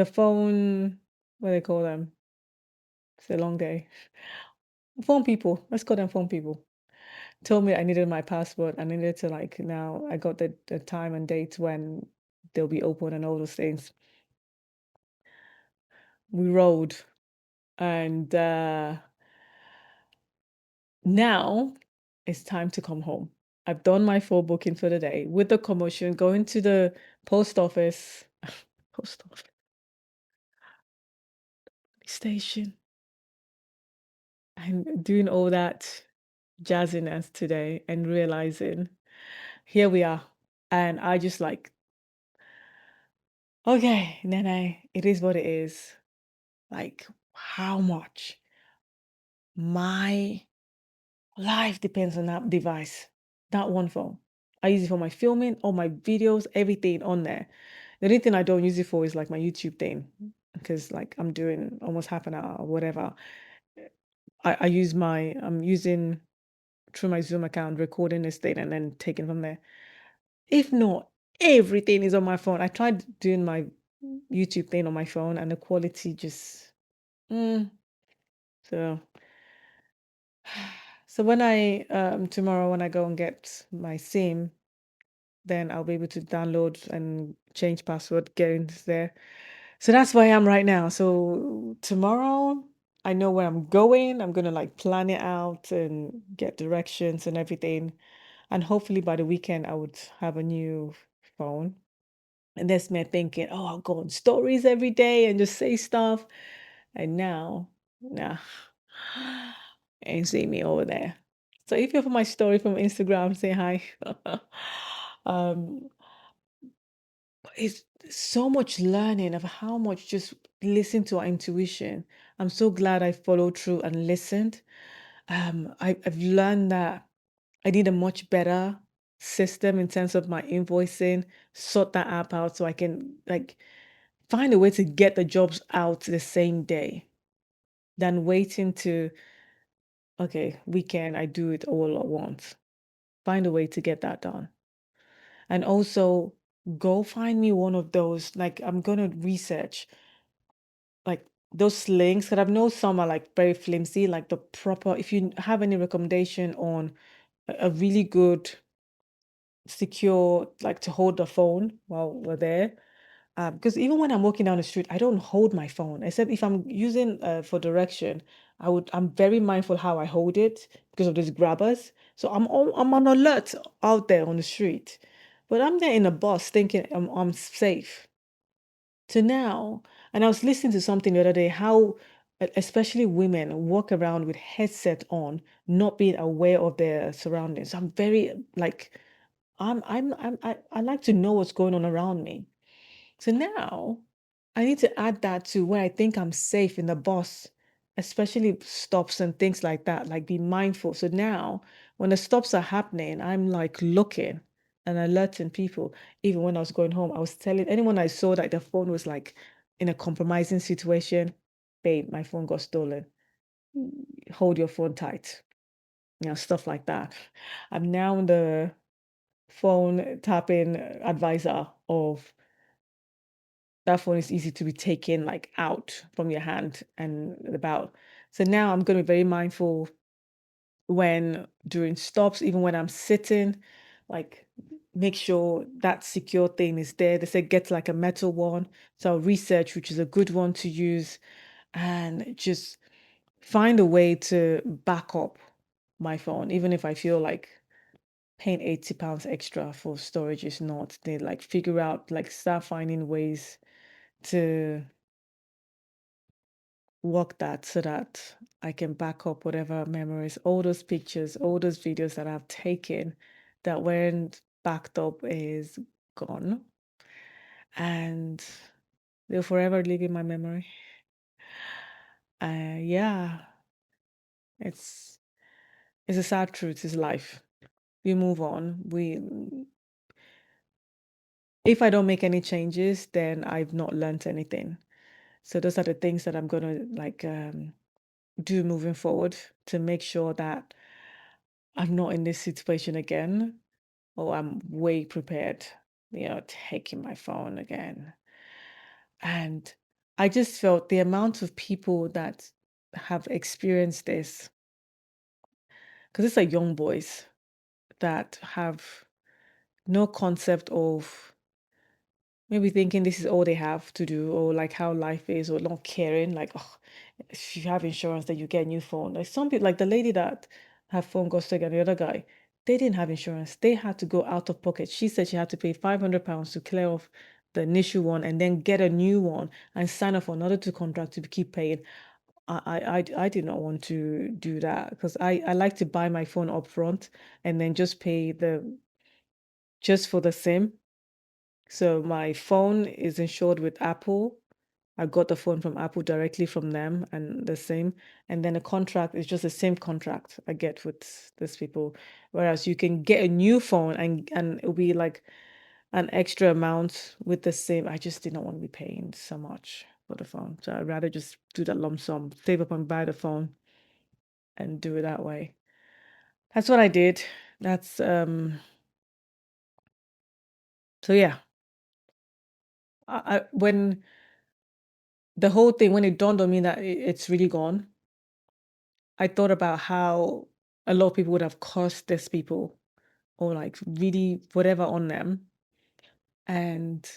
phone, what do they call them? It's a long day. Phone people. Let's call them phone people. Told me I needed my passport. I needed to like now I got the time and date when they'll be open and all those things. We rode and now it's time to come home. I've done my full booking for the day with the commotion, going to the post office, post office station, and doing all that jazziness today and realizing here we are. And I just like, okay, Nene, it is what it is. Like, how much my life depends on that device, that one phone. I use it for my filming, all my videos, everything on there. The only thing I don't use it for is like my YouTube thing because like I'm doing almost half an hour or whatever. I'm using through my Zoom account, recording this thing and then taking from there. If not, everything is on my phone. I tried doing my YouTube thing on my phone and the quality just, mm, so. So when I tomorrow when I go and get my SIM, then I'll be able to download and change password, get into there. So that's where I am right now. So tomorrow I know where I'm going. I'm gonna like plan it out and get directions and everything. And hopefully by the weekend I would have a new phone. And that's me thinking, oh, I'll go on stories every day and just say stuff. And now, nah, ain't see me over there. So if you have my story from Instagram, say hi. um, it's so much learning of how much just listen to our intuition. I'm so glad I followed through and listened. I've learned that I need a much better system in terms of my invoicing, sort that app out so I can like find a way to get the jobs out the same day than waiting to, okay, weekend, I do it all at once. Find a way to get that done. And also go find me one of those, like I'm gonna research like those links because I've known some are like very flimsy, like the proper, if you have any recommendation on a really good secure like to hold the phone while we're there. Because even when I'm walking down the street, I don't hold my phone, except if I'm using for direction. I'm very mindful how I hold it because of these grabbers. So I'm on alert out there on the street, but I'm there in a bus thinking I'm safe. To now, and I was listening to something the other day how especially women walk around with headset on, not being aware of their surroundings. I'm very like I like to know what's going on around me. So now I need to add that to where I think I'm safe in the bus, especially stops and things like that. Like be mindful. So now when the stops are happening, I'm like looking. and alerting people. Even when I was going home, I was telling anyone I saw that their phone was like in a compromising situation, babe, my phone got stolen. Hold your phone tight. Stuff like that. I'm now the phone tapping advisor of that phone is easy to be taken like out from your hand and about. So now I'm going to be very mindful when doing stops, even when I'm sitting, like make sure that secure thing is there. They say get like a metal one. So I'll research which is a good one to use and just find a way to back up my phone, even if I feel like paying £80 extra for storage is not. They like figure out, like start finding ways to work that so that I can back up whatever memories, all those pictures, all those videos that I've taken that weren't backed up is gone. And they'll forever live in my memory. Yeah, it's it's a sad truth, it's life. We move on. If I don't make any changes, then I've not learned anything. So those are the things that I'm gonna like do moving forward to make sure that I'm not in this situation again. Oh, I'm way prepared, taking my phone again. And I just felt the amount of people that have experienced this, because it's like young boys that have no concept of maybe thinking this is all they have to do, or like how life is, or not caring, like, oh, if you have insurance, then you get a new phone. Like some people, like the lady that her phone got stolen, and the other guy, they didn't have insurance. They had to go out of pocket. She said she had to pay £500 to clear off the initial one and then get a new one and sign up for another two contract to keep paying. I did not want to do that because I like to buy my phone up front and then just pay the just for the SIM. So my phone is insured with Apple. I got the phone from Apple directly from them and the same. And then a contract is just the same contract I get with these people. Whereas you can get a new phone and it'll be like an extra amount with the same. I just did not want to be paying so much for the phone. So I'd rather just do that lump sum, save up and buy the phone and do it that way. That's what I did. That's so yeah. When the whole thing when it dawned on me that it's really gone, I thought about how a lot of people would have cursed these people or like really whatever on them. And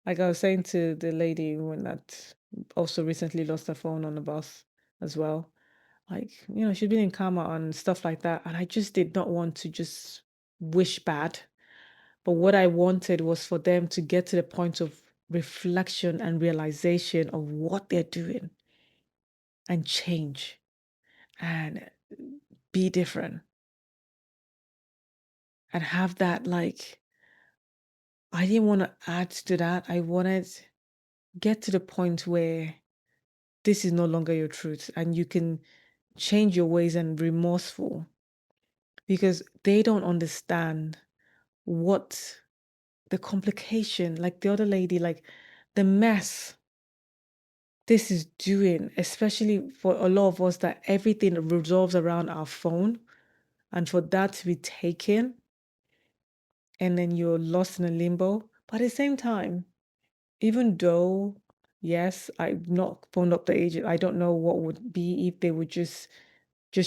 like I was saying to the lady when that also recently lost her phone on the bus as well, like, she'd been in coma and stuff like that. And I just did not want to just wish bad. But what I wanted was for them to get to the point of reflection and realization of what they're doing and change and be different and have that like I didn't want to add to that. I wanted get to the point where this is no longer your truth and you can change your ways and remorseful because they don't understand what the complication, like the other lady, like the mess this is doing, especially for a lot of us that everything revolves around our phone and for that to be taken and then you're lost in a limbo. But at the same time, even though, yes, I've not phoned up the agent, I don't know what would be if they would just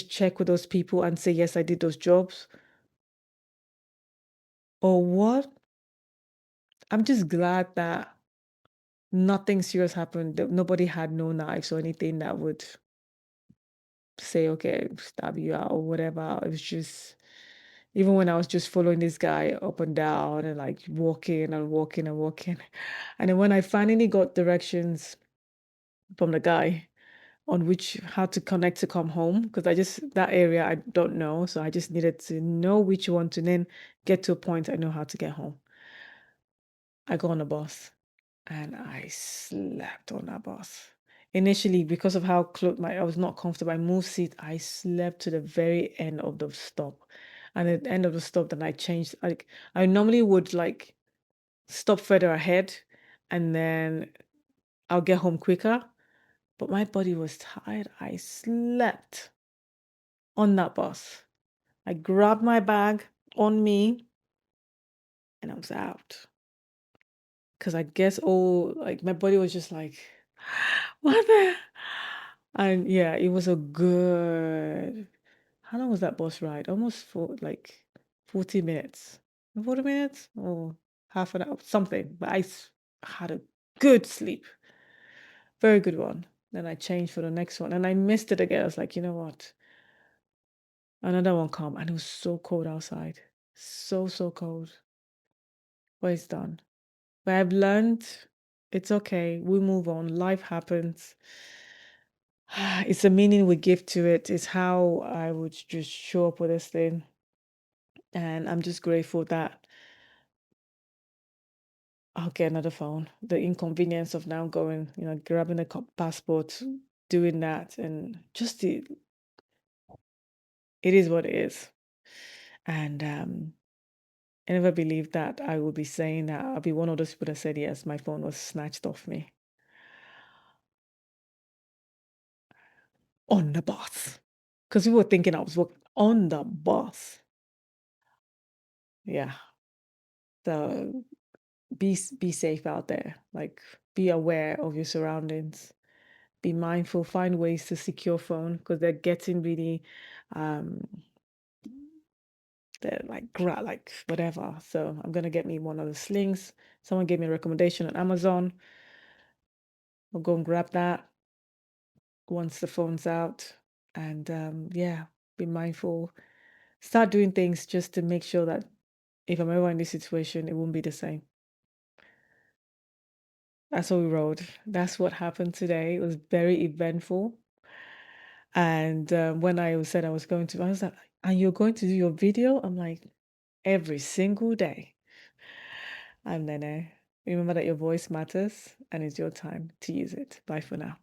check with those people and say, yes, I did those jobs or what. I'm just glad that nothing serious happened, that nobody had no knives or anything that would say, okay, stab you out or whatever. It was just, even when I was just following this guy up and down and like walking and walking and walking. And then when I finally got directions from the guy, on which how to connect to come home because I just that area I don't know. So I just needed to know which one to then get to a point I know how to get home. I got on a bus and I slept on that bus. Initially, because of how close I was not comfortable, I moved seat, I slept to the very end of the stop. And at the end of the stop, then I changed. Like I normally would like stop further ahead, and then I'll get home quicker. But my body was tired. I slept on that bus. I grabbed my bag on me, and I was out. Because I guess all like my body was just like, what the? And yeah, it was a good. How long was that bus ride? Almost for like 40 minutes. 40 minutes or half an hour, something. But had a good sleep, very good one. Then I changed for the next one, and I missed it again. I was like, you know what? Another one come, and it was so cold outside, so cold. But it's done. But I've learned it's okay. We move on. Life happens. It's the meaning we give to it. It's how I would just show up with this thing. And I'm just grateful that I'll get another phone. The inconvenience of now going, grabbing a passport, doing that, and it is what it is. And I never believed that I would be saying that. I'll be one of those people that said, yes, my phone was snatched off me on the bus. Because we were thinking I was working on the bus. Yeah. So be safe out there. Like be aware of your surroundings. Be mindful. Find ways to secure phone because they're getting really um they're like whatever. So I'm gonna get me one of the slings. Someone gave me a recommendation on Amazon. I'll go and grab that once the phone's out. And yeah, be mindful. Start doing things just to make sure that if I'm ever in this situation, it won't be the same. That's what we rode. That's what happened today. It was very eventful. And when I said I was going to, I was like, and you're going to do your video? I'm like, every single day. I'm Nene. Remember that your voice matters and it's your time to use it. Bye for now.